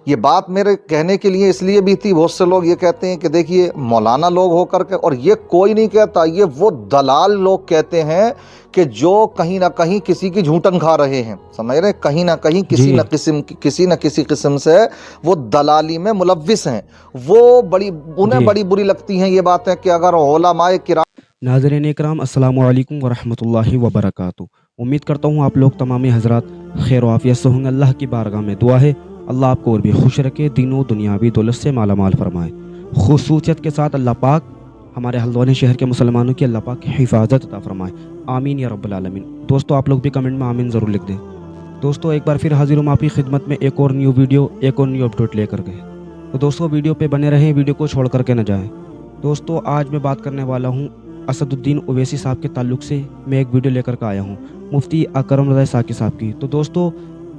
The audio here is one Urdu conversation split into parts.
یہ بات میرے کہنے کے لیے اس لیے بھی تھی، بہت سے لوگ یہ کہتے ہیں کہ دیکھیے مولانا لوگ ہو کر کے، اور یہ کوئی نہیں کہتا، یہ وہ دلال لوگ کہتے ہیں کہ جو کہیں نہ کہیں کسی کی جھوٹن کھا رہے ہیں، سمجھ رہے ہیں، کہیں نہ کہیں کسی نہ کسی قسم سے وہ دلالی میں ملوث ہیں، وہ انہیں بڑی بری لگتی ہیں یہ باتیں کہ اگر علماء کرام۔ ناظرین اکرام، السلام علیکم ورحمۃ اللہ وبرکاتہ۔ امید کرتا ہوں آپ لوگ تمامی حضرات خیر و عافیت سے ہوں گے۔ اللہ کی بارگاہ میں دعا ہے اللہ آپ کو اور بھی خوش رکھے، دین و دنیاوی دولت سے مالا مال فرمائے۔ خصوصیت کے ساتھ اللہ پاک ہمارے ہلدوانی شہر کے مسلمانوں کی اللہ پاک حفاظت عطا فرمائے، آمین یا رب العالمین۔ دوستو آپ لوگ بھی کمنٹ میں آمین ضرور لکھ دیں۔ دوستو ایک بار پھر حاضر ہوں آپ کی خدمت میں ایک اور نیو ویڈیو، ایک اور نیو اپڈیٹ لے کر گئے۔ تو دوستو ویڈیو پہ بنے رہیں، ویڈیو کو چھوڑ کر کے نہ جائیں۔ دوستو آج میں بات کرنے والا ہوں اسد الدین اویسی صاحب کے تعلق سے، میں ایک ویڈیو لے کر کے آیا ہوں مفتی اکرم رضا اسحاقی صاحب کی۔ تو دوستو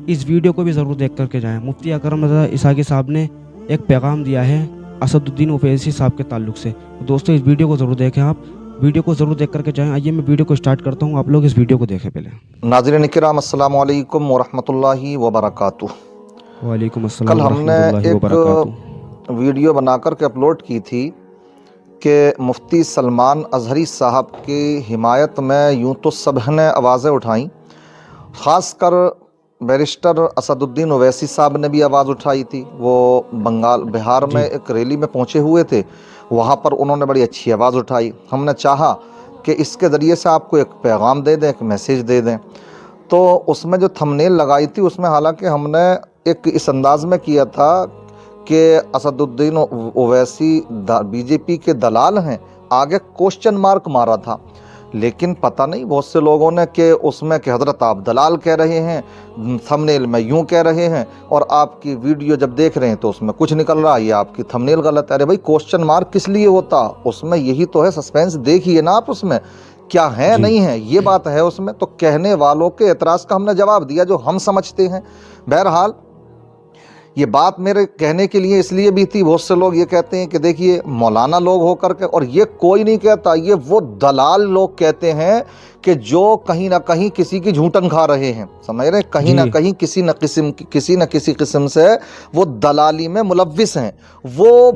اس ویڈیو کو بھی ضرور دیکھ کر کے جائیں۔ مفتی اکرم رضا اسحاقی صاحب نے ایک پیغام دیا ہے اسد الدین اویسی صاحب کے تعلق سے۔ تو دوستو اس ویڈیو کو ضرور دیکھیں، آپ ویڈیو کو ضرور دیکھ کر کے جائیں۔ آئیے میں ویڈیو کو سٹارٹ کرتا ہوں، آپ لوگ اس ویڈیو کو دیکھیں پہلے۔ ناظرین کرام السلام علیکم ورحمۃ اللہ وبرکاتہ۔ وعلیکم السلام کل ہم ورحمۃ نے اللہ ایک وبرکاتہ ویڈیو بنا کر کے اپلوڈ کی تھی کہ مفتی سلمان اظہری صاحب کی حمایت میں یوں تو سب نے آوازیں اٹھائیں، خاص کر بیرسٹر اسد الدین اویسی صاحب نے بھی آواز اٹھائی تھی۔ وہ بہار میں ایک ریلی میں پہنچے ہوئے تھے، وہاں پر انہوں نے بڑی اچھی آواز اٹھائی۔ ہم نے چاہا کہ اس کے ذریعے سے آپ کو ایک پیغام دے دیں، ایک میسیج دے دیں۔ تو اس میں جو تھمنیل لگائی تھی اس میں حالانکہ ہم نے ایک اس انداز میں کیا تھا کہ اسد الدین اویسی بی جے پی کے دلال ہیں، آگے کوشچن مارک مارا تھا، لیکن پتہ نہیں بہت سے لوگوں نے کہ اس میں کہ حضرت آپ دلال کہہ رہے ہیں، تھمنیل میں یوں کہہ رہے ہیں، اور آپ کی ویڈیو جب دیکھ رہے ہیں تو اس میں کچھ نکل رہا ہے، یہ آپ کی تھمنیل غلط ہے۔ ارے بھائی کوشچن مارک کس لیے ہوتا؟ اس میں یہی تو ہے، سسپینس دیکھیے نا آپ، اس میں کیا ہے نہیں ہے یہ بات ہے اس میں۔ تو کہنے والوں کے اعتراض کا ہم نے جواب دیا جو ہم سمجھتے ہیں۔ بہرحال یہ بات میرے کہنے کے لیے اس لیے بھی تھی، بہت سے لوگ یہ کہتے ہیں کہ دیکھیے مولانا لوگ ہو کر کے، اور یہ کوئی نہیں کہتا، یہ وہ دلال لوگ کہتے ہیں کہ جو کہیں نہ کہیں کسی کی جھوٹن کھا رہے ہیں، سمجھ رہے ہیں، کہیں نہ کہیں کسی نہ کسی قسم سے وہ دلالی میں ملوث ہیں، وہ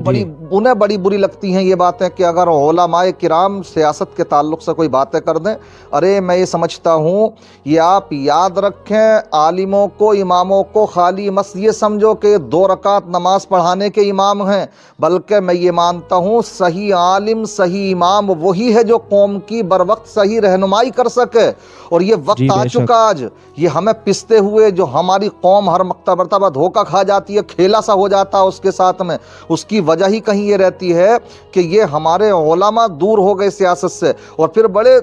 انہیں بڑی بری لگتی ہیں یہ باتیں کہ اگر علماء کرام سیاست کے تعلق سے کوئی باتیں کر دیں۔ ارے میں یہ سمجھتا ہوں، یہ آپ یاد رکھیں، عالموں کو، اماموں کو خالی مس یہ سمجھو کہ 2 رکعت نماز پڑھانے کے امام ہیں، بلکہ میں یہ مانتا ہوں صحیح عالم، صحیح امام وہی ہے جو قوم کی بروقت صحیح رہنمائی کر سکے۔ اور یہ وقت آ چکا آج، یہ ہمیں پستے ہوئے جو ہماری قوم ہر مرتبہ دھوکہ کھا جاتی ہے، کھیلا سا ہو جاتا ہے اس کے ساتھ میں، اس کی وجہ ہی کہیں یہ رہتی ہے کہ یہ ہمارے علماء دور ہو گئے سیاست سے، اور پھر بڑے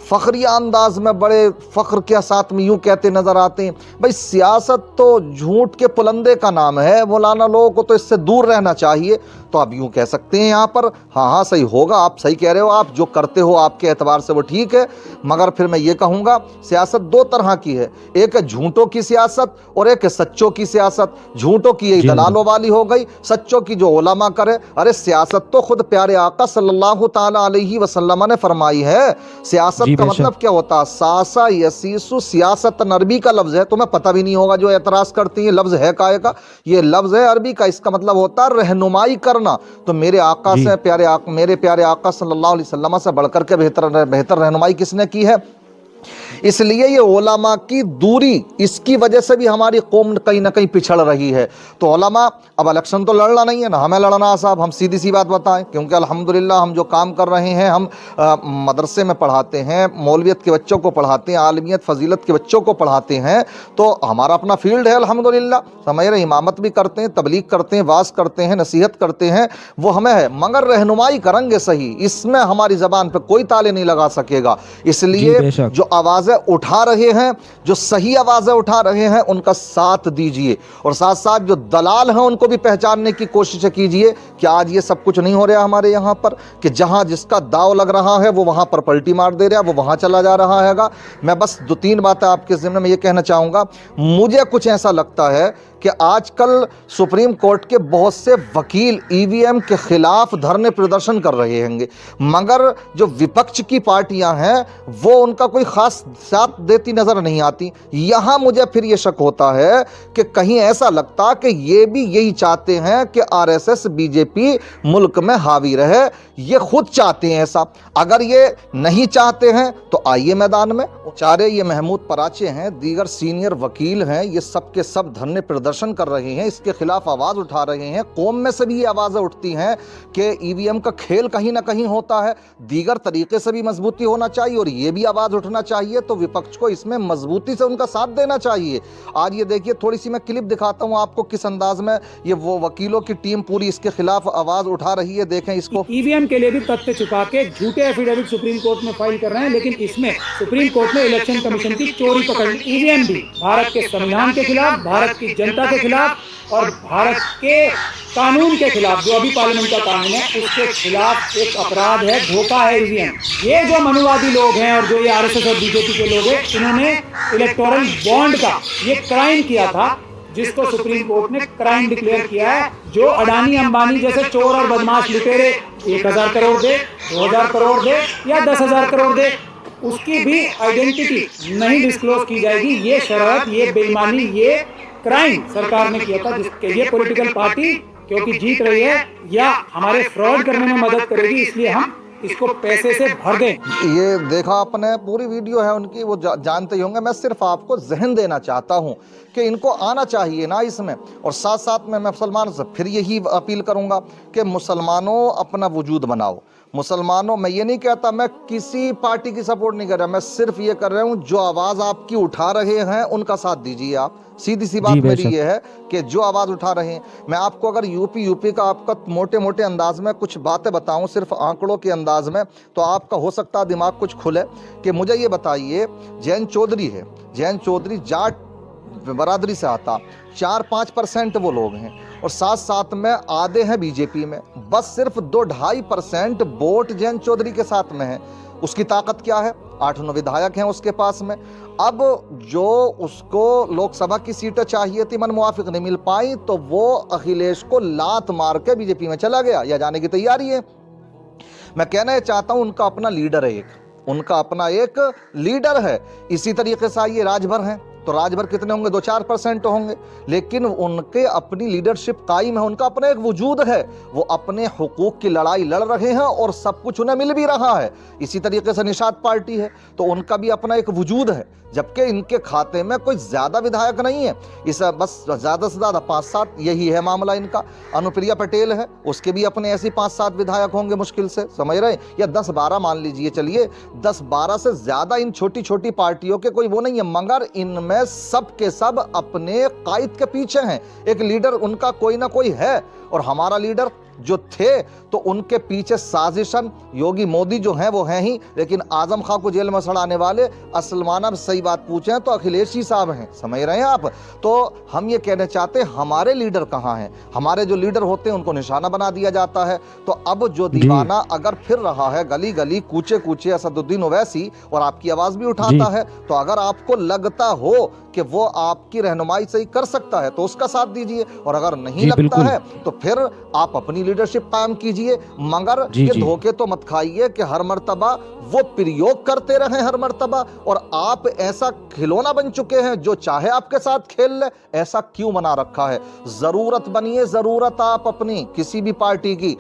فخریہ انداز میں، بڑے فخر کے ساتھ میں یوں کہتے نظر آتے ہیں، بھائی سیاست تو جھوٹ کے پلندے کا نام ہے، مولانا لوگوں کو تو اس سے دور رہنا چاہیے۔ تو آپ یوں کہہ سکتے ہیں یہاں پر، ہاں صحیح ہوگا، آپ صحیح کہہ رہے ہو، آپ جو کرتے ہو آپ کے اعتبار سے وہ ٹھیک ہے، مگر پھر میں یہ کہوں گا سیاست 2 طرح کی ہے، ایک ہے جھوٹوں کی سیاست اور ایک ہے سچوں کی سیاست۔ جھوٹوں کی یہی دلالوں والی ہو گئی، سچوں کی جو علماء کرے۔ ارے سیاست تو خود پیارے آقا صلی اللہ تعالی علیہ وسلم نے فرمائی ہے۔ سیاست کا مطلب کیا ہوتا ہے؟ ساسا یسیسو، سیاست عربی کا لفظ ہے، تمہیں پتہ بھی نہیں ہوگا جو اعتراض کرتی ہیں، لفظ ہے کائے کا؟ یہ لفظ ہے عربی کا، اس کا مطلب ہوتا ہے رہنمائی کرنا۔ تو میرے آقا سے میرے پیارے آقا صلی اللہ علیہ وسلم سے بڑھ کر کے بہتر رہنمائی کس نے کی ہے؟ اس لیے یہ علماء کی دوری، اس کی وجہ سے بھی ہماری قوم کہیں نہ کہیں پچھڑ رہی ہے۔ تو علماء اب الیکشن تو لڑنا نہیں ہے نا، ہمیں لڑنا ہے صاحب، ہم سیدھی سی بات بتائیں، کیونکہ الحمدللہ ہم جو کام کر رہے ہیں، ہم مدرسے میں پڑھاتے ہیں، مولویت کے بچوں کو پڑھاتے ہیں، عالمیت فضیلت کے بچوں کو پڑھاتے ہیں، تو ہمارا اپنا فیلڈ ہے الحمدللہ، سمجھ رہے، امامت بھی کرتے ہیں، تبلیغ کرتے ہیں، واعظ کرتے ہیں، نصیحت کرتے ہیں، وہ ہمیں ہے، مگر رہنمائی کریں گے صحیح، اس میں ہماری زبان پہ کوئی تالے نہیں لگا سکے گا۔ اس لیے جو آوازیں اٹھا رہے ہیں، جو صحیح آوازیں اٹھا رہے ہیں، ان کا ساتھ دیجئے، اور ساتھ ساتھ جو دلال ہیں ان کو بھی پہچاننے کی کوشش کیجئے کہ آج یہ سب کچھ نہیں ہو رہا ہمارے یہاں پر، کہ جہاں جس کا داؤ لگ رہا ہے وہ وہاں پر پلٹی مار دے رہا ہے، وہ وہاں چلا جا رہا ہے گا۔ میں بس 2-3 باتیں آپ کے ذمن میں یہ کہنا چاہوں گا۔ مجھے کچھ ایسا لگتا ہے کہ آج کل سپریم کورٹ کے بہت سے وکیل EVM کے خلاف دھرنے پردرشن کر رہے ہیں گے، مگر جو وپکش کی پارٹیاں ہیں وہ ان کا کوئی خاص ساتھ دیتی نظر نہیں آتی۔ یہاں مجھے پھر یہ شک ہوتا ہے کہ کہیں ایسا لگتا کہ یہ بھی یہی چاہتے ہیں کہ RSS BJP ملک میں حاوی رہے، یہ خود چاہتے ہیں ایسا۔ اگر یہ نہیں چاہتے ہیں تو آئیے میدان میں، چارے یہ محمود پراچے ہیں، دیگر سینئر وکیل ہیں، یہ سب کے سب دھرنے پردرشن کر رہے ہیں، اس کے خلاف آواز اٹھا رہے ہیں۔ قوم میں سے بھی یہ آوازیں اٹھتی ہیں کہ EVM کا کھیل کہیں نہ کہیں ہوتا ہے، دیگر طریقے سے بھی مضبوطی ہونا چاہیے اور یہ بھی آواز اٹھنا چاہیے، تو وپکش کو اس میں مضبوطی سے ان کا ساتھ دینا چاہیے۔ آج یہ دیکھیے، تھوڑی سی میں کلپ دکھاتا ہوں آپ کو کس انداز میں یہ وہ وکیلوں کی ٹیم پوری اس کے خلاف آواز اٹھا رہی ہے، دیکھیں اس کو۔ EVM کے لیے بھی تتھیہ چھپا کے جھوٹے ایفیڈیوٹ سپریم کورٹ میں فائل کر رہے ہیں، لیکن اس میں سپریم کورٹ نے الیکشن کمیشن کی چوری پکڑ لی۔ EVM بھی بھارت کے سنویدھان کے خلاف، بھارت کی جنتا کے خلاف اور بھارت کے قانون کے خلاف، جو ابھی پارلیمنٹ کا قانون ہے اس کے خلاف ایک اپرادھ ہے، دھوکہ ہے EVM۔ یہ جو منووادی لوگ ہیں اور جو یہ RSS اور BJP کے لوگ ہیں، انہوں نے الیکٹورل بانڈ کا یہ کرائم کیا تھا، جس کو سپریم کورٹ نے کرائم ڈکلیئر کیا ہے۔ جو اڈانی امبانی جیسے چور اور بدماش لٹیرے 1000 کروڑ دے، 2000 کروڑ دے یا 10,000 کروڑ دے، اس کی بھی آئیڈینٹی نہیں ڈسکلوز کی جائے گی۔ یہ شرارت، یہ بے ایمانی، یہ کرائم سرکار نے کیا تھا، جس کے یہ پولیٹیکل پارٹی کیونکہ جیت رہی ہے یا ہمارے فراڈ کرنے میں مدد کرے گی، اس لیے ہم اس کو پیسے سے بھر دیں۔ یہ دیکھا آپ نے، پوری ویڈیو ہے ان کی، وہ جانتے ہی ہوں گے۔ میں صرف آپ کو ذہن دینا چاہتا ہوں کہ ان کو آنا چاہیے نا اس میں، اور ساتھ ساتھ میں مسلمانوں سے پھر یہی اپیل کروں گا کہ مسلمانوں اپنا وجود بناؤ۔ مسلمانوں، میں یہ نہیں کہتا، میں کسی پارٹی کی سپورٹ نہیں کر رہا، میں صرف یہ کر رہا ہوں جو آواز آپ کی اٹھا رہے ہیں ان کا ساتھ دیجیے آپ۔ سیدھی سی بات میری یہ ہے کہ جو آواز اٹھا رہے ہیں، میں آپ کو اگر یوپی کا آپ کا موٹے انداز میں کچھ باتیں بتاؤں، صرف آنکڑوں کے انداز میں، تو آپ کا ہو سکتا ہے دماغ کچھ کھلے۔ کہ مجھے یہ بتائیے، جین چودھری ہے، جین چودھری جاٹ برادری سے آتا، 4-5% وہ لوگ ہیں، اور ساتھ میں آدھے ہیں BJP میں، بس صرف 2-2.5% ووٹ جین چودھری کے ساتھ میں ہیں۔ اس کی طاقت کیا ہے؟ 8-9 ودھایک ہیں اس کے پاس میں۔ اب جو اس کو لوک سبھا کی سیٹیں چاہیے تھی، من موافق نہیں مل پائیں، تو وہ اکھلیش کو لات مار کے BJP میں چلا گیا یا جانے کی تیاری ہے۔ میں کہنا یہ چاہتا ہوں، ان کا اپنا لیڈر ہے، ان کا اپنا ایک لیڈر ہے۔ اسی طریقے سے آئیے راج بھر ہیں، تو راج بھر کتنے ہوں گے؟ 2-4% ہوں گے، لیکن ان کے اپنی لیڈرشپ قائم ہے، ان کا اپنا ایک وجود ہے، وہ اپنے حقوق کی لڑائی لڑ رہے ہیں اور سب کچھ انہیں مل بھی رہا ہے۔ اسی طریقے سے نشاد پارٹی ہے، تو ان کا بھی اپنا ایک وجود ہے، جبکہ ان کے کھاتے میں کوئی زیادہ ودھایک نہیں ہے، اس بس زیادہ سے زیادہ 5-7، یہی ہے معاملہ ان کا۔ انوپریا پٹیل ہے، اس کے بھی اپنے ایسی 5-7 ودھایک ہوں گے مشکل سے، سمجھ رہے ہیں، یا 10-12 مان لیجئے، چلیے 10-12 سے زیادہ ان چھوٹی پارٹیوں کے کوئی وہ نہیں ہے، مگر ان میں سب کے سب اپنے قائد کے پیچھے ہیں، ایک لیڈر ان کا کوئی نہ کوئی ہے۔ اور ہمارا لیڈر جو تھے تو ان کے پیچھے سازشن یوگی مودی جو ہیں وہ ہیں ہی، لیکن اعظم خان کو جیل میں سڑانے والے اصل معنی صحیح بات پوچھیں تو اکھلیش جی صاحب ہیں، سمجھ رہے ہیں آپ؟ تو ہم یہ کہنا چاہتے ہیں ہمارے لیڈر کہاں ہیں؟ ہمارے جو لیڈر ہوتے ہیں ان کو نشانہ بنا دیا جاتا ہے۔ تو اب جو دیوانہ اگر پھر رہا ہے گلی گلی کوچے اسد الدین اویسی، اور آپ کی آواز بھی اٹھاتا ہے، تو اگر آپ کو لگتا ہو کہ وہ آپ کی رہنمائی صحیح کر سکتا ہے تو اس کا ساتھ دیجئے، اور اگر نہیں لگتا ہے تو پھر آپ اپنی لیڈرشپ قائم کیجئے، مگر یہ دھوکے تو مت کھائیے کہ ہر مرتبہ وہ پریوگ کرتے رہیں، ہر مرتبہ، اور آپ ایسا کھلونا بن چکے ہیں، جو چاہے آپ کے ساتھ کھیل لے۔ ایسا کیوں بنا رکھا ہے؟ ضرورت بنیے، ضرورت آپ اپنی کسی بھی پارٹی کی،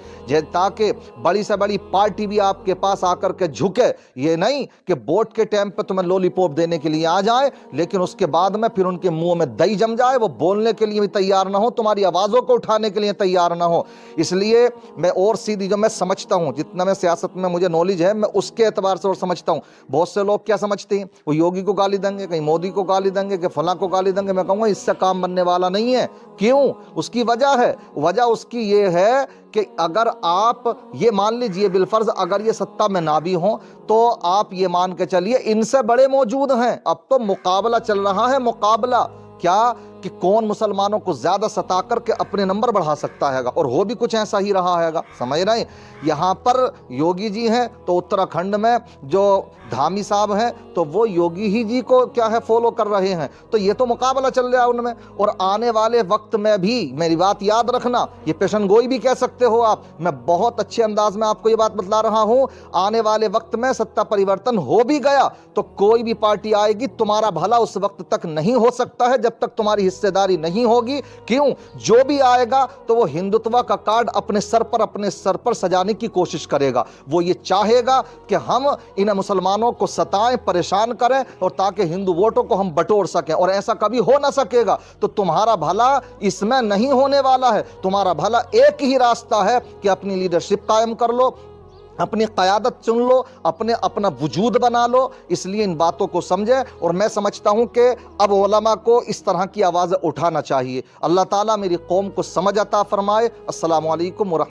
تاکہ بڑی سے بڑی پارٹی بھی آپ کے پاس آ کر کے جھکے۔ یہ نہیں کہ ووٹ کے ٹائم پہ تمہیں لولی پوپ دینے کے لیے آ جائے، لیکن اس کے بعد میں پھر ان کے منہ میں دہی جم جائے، وہ بولنے کے لیے بھی تیار نہ ہو، تمہاری آوازوں کو اٹھانے کے لیے تیار نہ ہو۔ اس لیے میں اور سیدھی جو میں سمجھتا ہوں، جتنا میں سیاست میں مجھے نالج ہے، میں اس کے اعتبار سے اور سمجھتا ہوں۔ بہت سے لوگ کیا سمجھتے ہیں، وہ یوگی کو گالی دیں گے، کہیں مودی کو گالی دیں گے، کہ فلاں کو گالی دیں گے، میں کہوں گا اس سے کام بننے والا نہیں ہے۔ کیوں؟ اس کی وجہ ہے، وجہ اس کی یہ ہے کہ اگر آپ یہ مان لیجئے بالفرض اگر یہ سطح میں نہ بھی ہوں، تو آپ یہ مان کے چلیے ان سے بڑے موجود ہیں۔ اب تو مقابلہ چل رہا ہے، مقابلہ کیا کہ کون مسلمانوں کو زیادہ ستا کر کے اپنے نمبر بڑھا سکتا ہے گا، اور ہو بھی کچھ ایسا ہی رہا ہے گا، سمجھ رہے ہیں؟ یہاں پر یوگی جی ہیں تو اتراکھنڈ میں جو دھامی صاحب ہیں تو وہ یوگی ہی جی کو کیا ہے فالو کر رہے ہیں، تو یہ تو مقابلہ چل رہا ہے ان میں۔ اور آنے والے وقت میں بھی میری بات یاد رکھنا، یہ پیشن گوئی بھی کہہ سکتے ہو آپ، میں بہت اچھے انداز میں آپ کو یہ بات بتلا رہا ہوں، آنے والے وقت میں ستہ پریورتن ہو بھی گیا تو کوئی بھی پارٹی آئے گی، تمہارا بھلا اس وقت تک نہیں ہو سکتا ہے جب تک تمہاری حصے داری نہیں ہوگی۔ کیوں؟ جو بھی آئے گا تو وہ ہندوتوا کا کارڈ اپنے سر پر سجانے کی کوشش کرے گا، وہ یہ چاہے گا کہ ہم ان مسلمانوں کو ستائیں، پریشان کریں، اور تاکہ ہندو ووٹوں کو ہم بٹور سکیں، اور ایسا کبھی ہو نہ سکے گا۔ تو تمہارا بھلا اس میں نہیں ہونے والا ہے، تمہارا بھلا ایک ہی راستہ ہے کہ اپنی لیڈرشپ قائم کر لو، اپنی قیادت چن لو، اپنا وجود بنا لو۔ اس لیے ان باتوں کو سمجھیں، اور میں سمجھتا ہوں کہ اب علماء کو اس طرح کی آوازیں اٹھانا چاہیے۔ اللہ تعالیٰ میری قوم کو سمجھ عطا فرمائے۔ السلام علیکم ورحمۃ